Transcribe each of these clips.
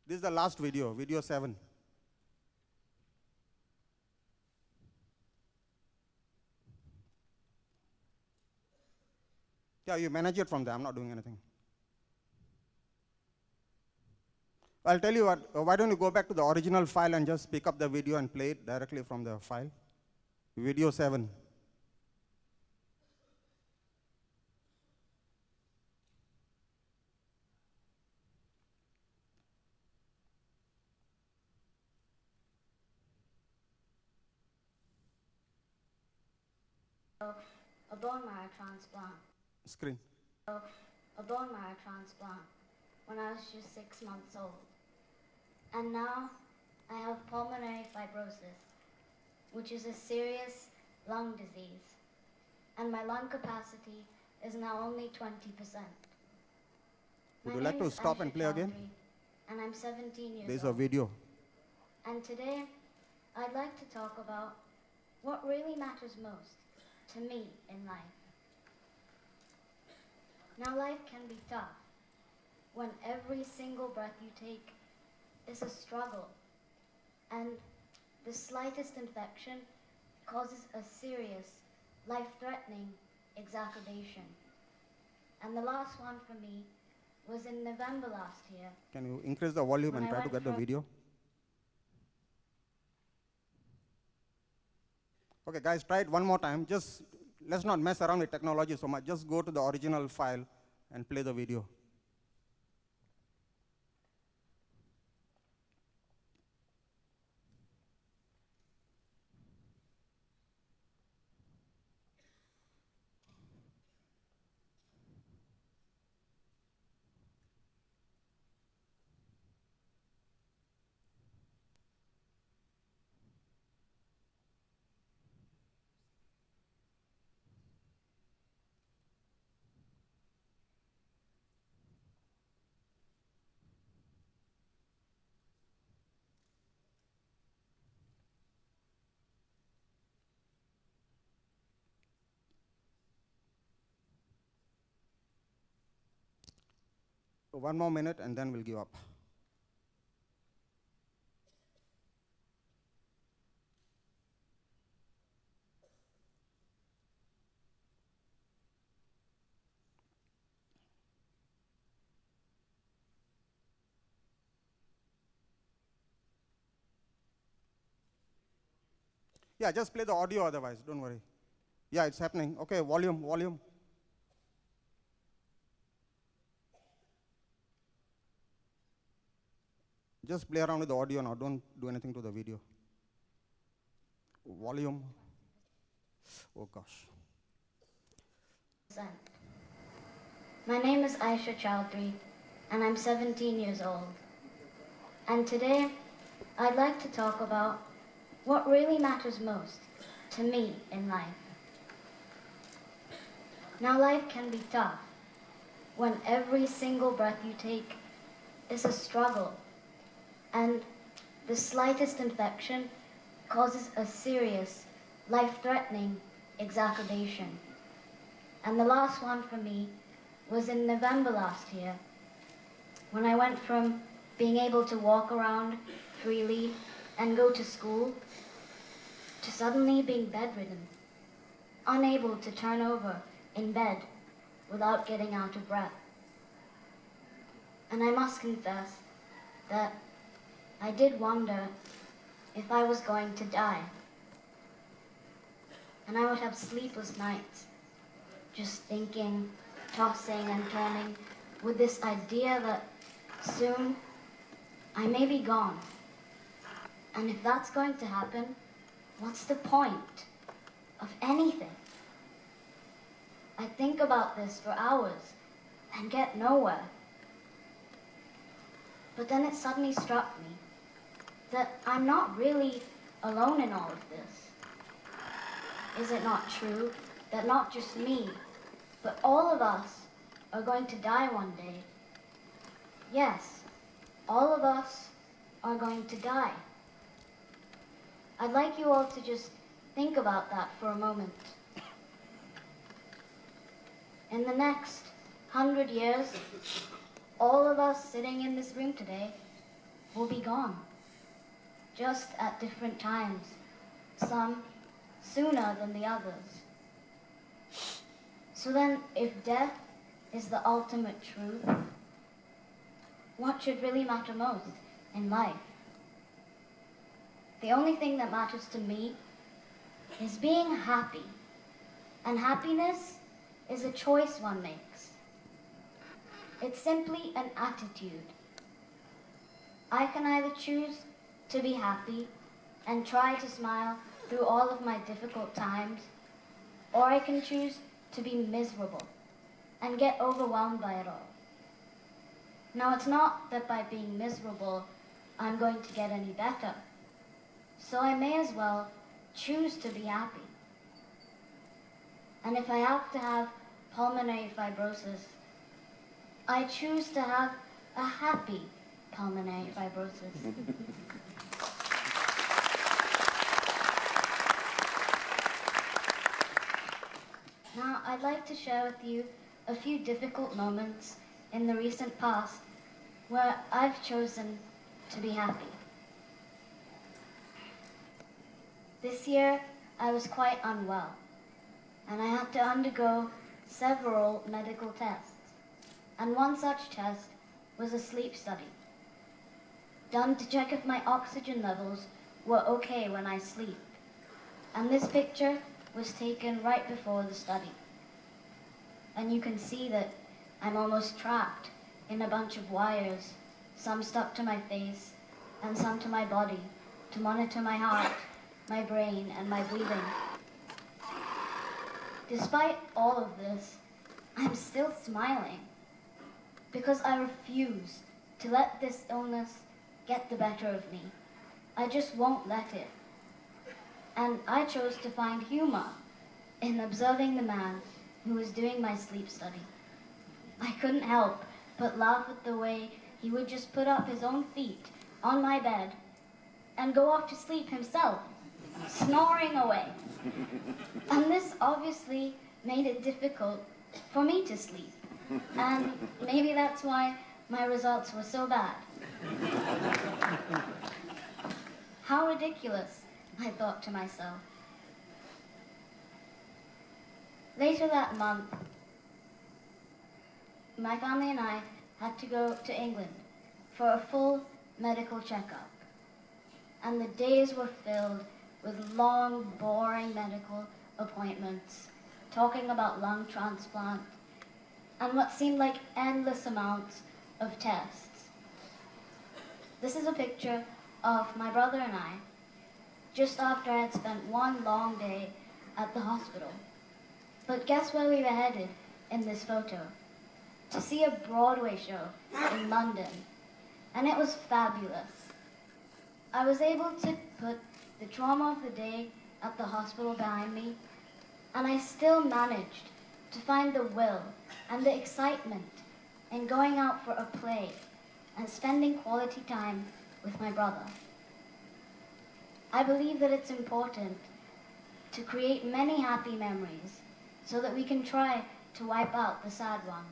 This is the last video, video 7. Yeah, you manage it from there. I'm not doing anything. I'll tell you what, why don't you go back to the original file and just pick up the video and play it directly from the file. Video 7. A bone marrow transplant. Screen. A bone marrow transplant when I was just 6 months old. And now I have pulmonary fibrosis, which is a serious lung disease. And my lung capacity is now only 20%. Would you like to stop and play again? And I'm 17 years old. There's a video. And today, I'd like to talk about what really matters most to me in life. Now, life can be tough when every single breath you take is a struggle, and the slightest infection causes a serious, life-threatening exacerbation. And the last one for me was in November last year. Can you increase the volume and try to get the video? Okay, guys, try it one more time. Just let's not mess around with technology so much. Just go to the original file and play the video. So 1 more minute and then we'll give up. Yeah, just play the audio otherwise, don't worry. Yeah, it's happening. Okay, volume, volume. Just play around with the audio now, don't do anything to the video. Volume. Oh gosh. My name is Aisha Chowdhury, and I'm 17 years old. And today, I'd like to talk about what really matters most to me in life. Now, life can be tough when every single breath you take is a struggle, and the slightest infection causes a serious, life-threatening exacerbation. And the last one for me was in November last year, when I went from being able to walk around freely and go to school to suddenly being bedridden, unable to turn over in bed without getting out of breath. And I must confess that I did wonder if I was going to die. And I would have sleepless nights, just thinking, tossing and turning, with this idea that soon I may be gone. And if that's going to happen, what's the point of anything? I think about this for hours and get nowhere. But then it suddenly struck me that I'm not really alone in all of this. Is it not true that not just me, but all of us are going to die one day? Yes, all of us are going to die. I'd like you all to just think about that for a moment. In the next 100 years, all of us sitting in this room today will be gone, just at different times, some sooner than the others. So then, if death is the ultimate truth, what should really matter most in life? The only thing that matters to me is being happy. And happiness is a choice one makes. It's simply an attitude. I can either choose to be happy and try to smile through all of my difficult times, or I can choose to be miserable and get overwhelmed by it all. Now, it's not that by being miserable, I'm going to get any better. So I may as well choose to be happy. And if I have to have pulmonary fibrosis, I choose to have a happy pulmonary fibrosis. Now, I'd like to share with you a few difficult moments in the recent past where I've chosen to be happy. This year, I was quite unwell, and I had to undergo several medical tests. And one such test was a sleep study, done to check if my oxygen levels were okay when I sleep. And this picture was taken right before the study. And you can see that I'm almost trapped in a bunch of wires, some stuck to my face and some to my body, to monitor my heart, my brain, and my breathing. Despite all of this, I'm still smiling because I refuse to let this illness get the better of me. I just won't let it. And I chose to find humor in observing the man who was doing my sleep study. I couldn't help but laugh at the way he would just put up his own feet on my bed and go off to sleep himself, snoring away. And this obviously made it difficult for me to sleep. And maybe that's why my results were so bad. How ridiculous, I thought to myself. Later that month, my family and I had to go to England for a full medical checkup. And the days were filled with long, boring medical appointments, talking about lung transplant, and what seemed like endless amounts of tests. This is a picture of my brother and I, just after I had spent one long day at the hospital. But guess where we were headed in this photo? To see a Broadway show in London, and it was fabulous. I was able to put the trauma of the day at the hospital behind me, and I still managed to find the will and the excitement in going out for a play and spending quality time with my brother. I believe that it's important to create many happy memories so that we can try to wipe out the sad ones.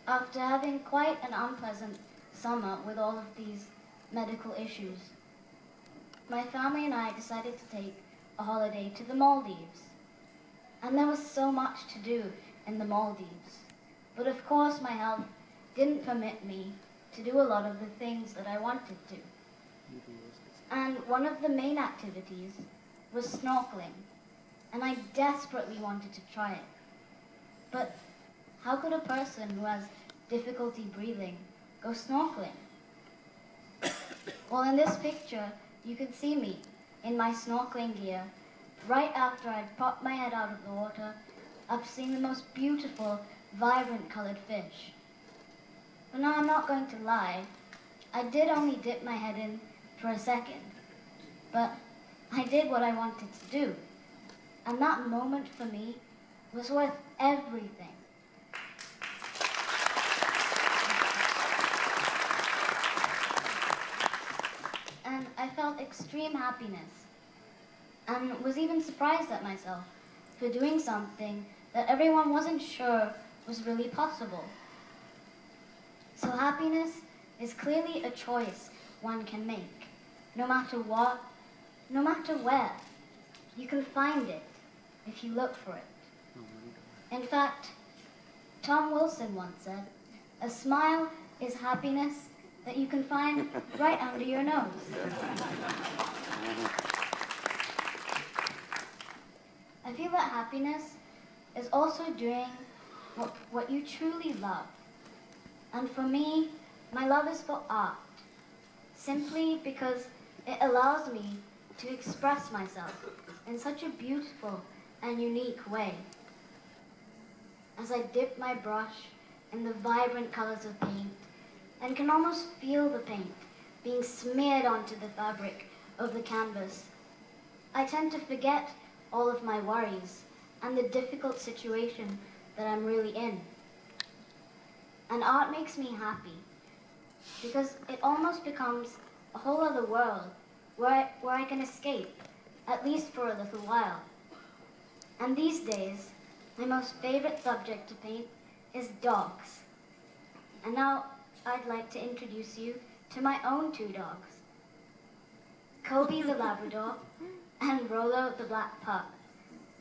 After having quite an unpleasant summer with all of these medical issues, my family and I decided to take a holiday to the Maldives. And there was so much to do in the Maldives. But of course my health didn't permit me to do a lot of the things that I wanted to. And one of the main activities was snorkeling. And I desperately wanted to try it. But how could a person who has difficulty breathing go snorkeling? Well, in this picture, you can see me in my snorkeling gear right after I'd popped my head out of the water after seeing the most beautiful, vibrant colored fish. But now I'm not going to lie, I did only dip my head in for a second, but I did what I wanted to do. And that moment for me was worth everything. And I felt extreme happiness, and was even surprised at myself for doing something that everyone wasn't sure was really possible. So happiness is clearly a choice one can make. No matter what, no matter where, you can find it if you look for it. In fact, Tom Wilson once said, "A smile is happiness that you can find right under your nose." I feel that happiness is also doing what you truly love. And for me, my love is for art, simply because it allows me to express myself in such a beautiful and unique way. As I dip my brush in the vibrant colors of paint and can almost feel the paint being smeared onto the fabric of the canvas, I tend to forget all of my worries and the difficult situation that I'm really in. And art makes me happy because it almost becomes a whole other world where I can escape, at least for a little while. And these days, my most favorite subject to paint is dogs. And now I'd like to introduce you to my own two dogs, Kobe the Labrador and Rolo the Black Pug.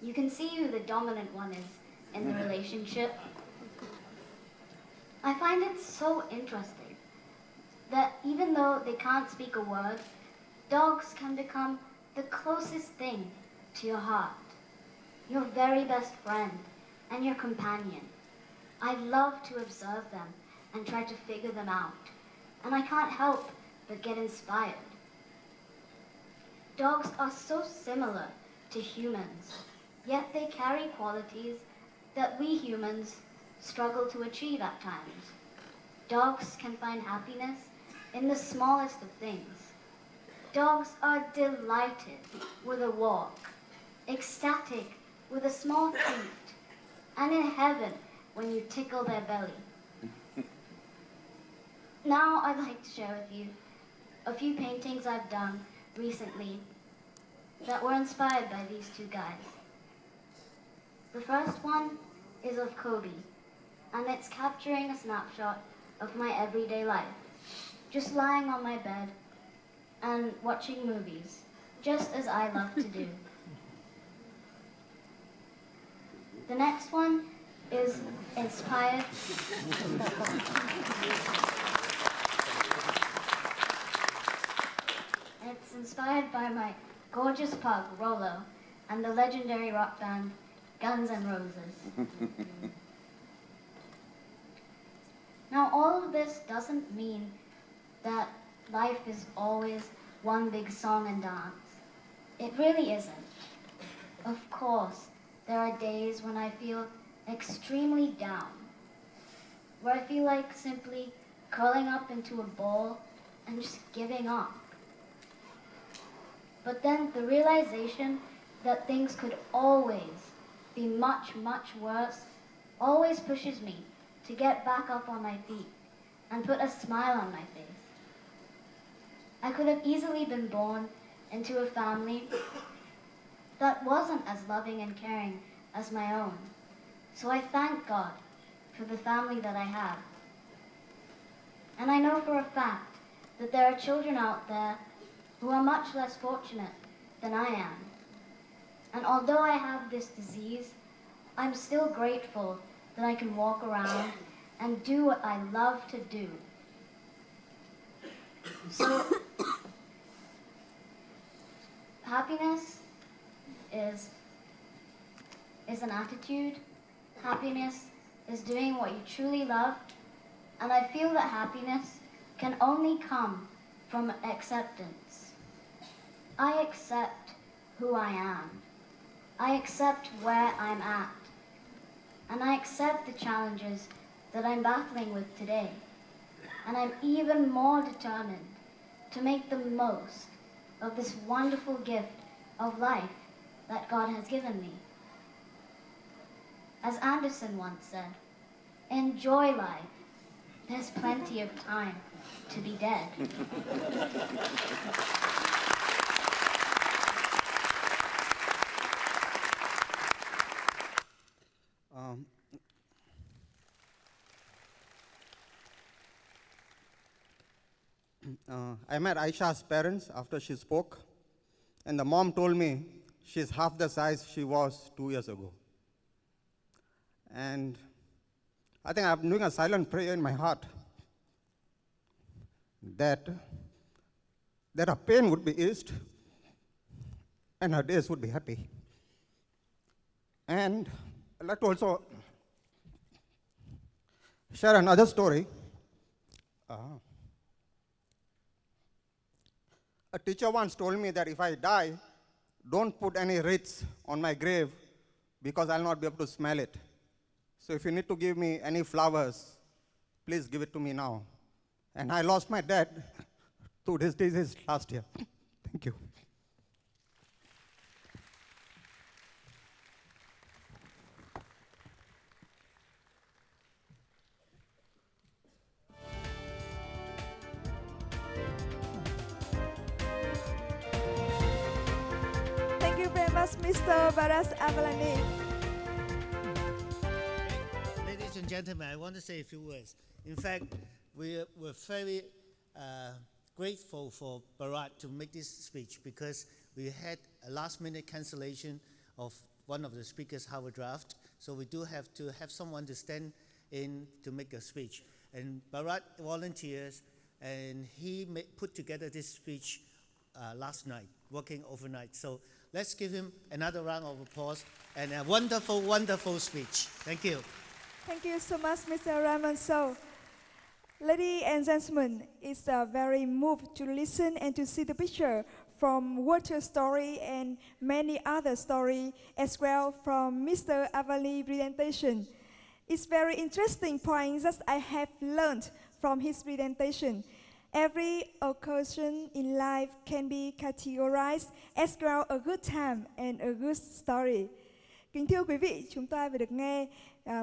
You can see who the dominant one is in the relationship. I find it so interesting that even though they can't speak a word, dogs can become the closest thing to your heart, your very best friend and your companion. I love to observe them and try to figure them out, and I can't help but get inspired. Dogs are so similar to humans, yet they carry qualities that we humans struggle to achieve at times. Dogs can find happiness in the smallest of things. Dogs are delighted with a walk, ecstatic with a small treat, and in heaven when you tickle their belly. Now I'd like to share with you a few paintings I've done recently that were inspired by these two guys. The first one is of Kobe, and it's capturing a snapshot of my everyday life, just lying on my bed and watching movies, just as I love to do. The next one is inspired it's inspired by my gorgeous pug, Rolo, and the legendary rock band Guns N' Roses. Now, all of this doesn't mean that life is always one big song and dance. It really isn't. Of course, there are days when I feel extremely down, where I feel like simply curling up into a ball and just giving up. But then the realization that things could always be much, much worse always pushes me to get back up on my feet and put a smile on my face. I could have easily been born into a family that wasn't as loving and caring as my own. So I thank God for the family that I have. And I know for a fact that there are children out there who are much less fortunate than I am. And although I have this disease, I'm still grateful that I can walk around and do what I love to do. So, happiness is an attitude. Happiness is doing what you truly love. And I feel that happiness can only come from acceptance. I accept who I am. I accept where I'm at. And I accept the challenges that I'm battling with today. And I'm even more determined to make the most of this wonderful gift of life that God has given me. As Anderson once said, enjoy life. There's plenty of time to be dead. I met Aisha's parents after she spoke, and the mom told me she's half the size she was 2 years ago. And I think I'm doing a silent prayer in my heart that her pain would be eased and her days would be happy. And I'd like to also share another story. A teacher once told me that if I die, don't put any wreaths on my grave because I'll not be able to smell it. So if you need to give me any flowers, please give it to me now. And I lost my dad to this disease last year. Thank you. Thank you very much, Mr. Baladi. Ladies and gentlemen, I want to say a few words. In fact, we're very grateful for Bharat to make this speech because we had a last-minute cancellation of one of the speakers, Howard Draft. So we do have to have someone to stand in to make a speech. And Bharat volunteers, and he put together this speech last night, working overnight. So let's give him another round of applause and a wonderful, wonderful speech. Thank you. Thank you so much, Mr. Raymond. So, ladies and gentlemen, it's very moved to listen and to see the picture from Walter's story and many other stories as well from Mr. Avali's presentation. It's very interesting points that I have learned from his presentation. Every occasion in life can be categorized as well a good time and a good story. Kính thưa quý vị, chúng ta vừa được nghe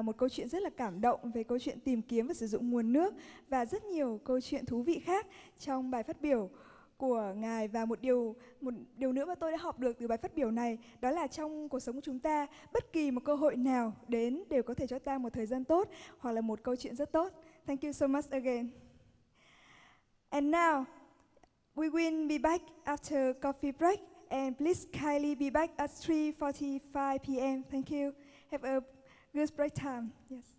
một câu chuyện rất là cảm động về câu chuyện tìm kiếm và sử dụng nguồn nước và rất nhiều câu chuyện thú vị khác trong bài phát biểu của Ngài. Và một điều nữa mà tôi đã học được từ bài phát biểu này đó là trong cuộc sống của chúng ta, bất kỳ một cơ hội nào đến đều có thể cho ta một thời gian tốt hoặc là một câu chuyện rất tốt. Thank you so much again. And now, we will be back after coffee break. And please kindly be back at 3:45 p.m. Thank you. Have a good break time. Yes.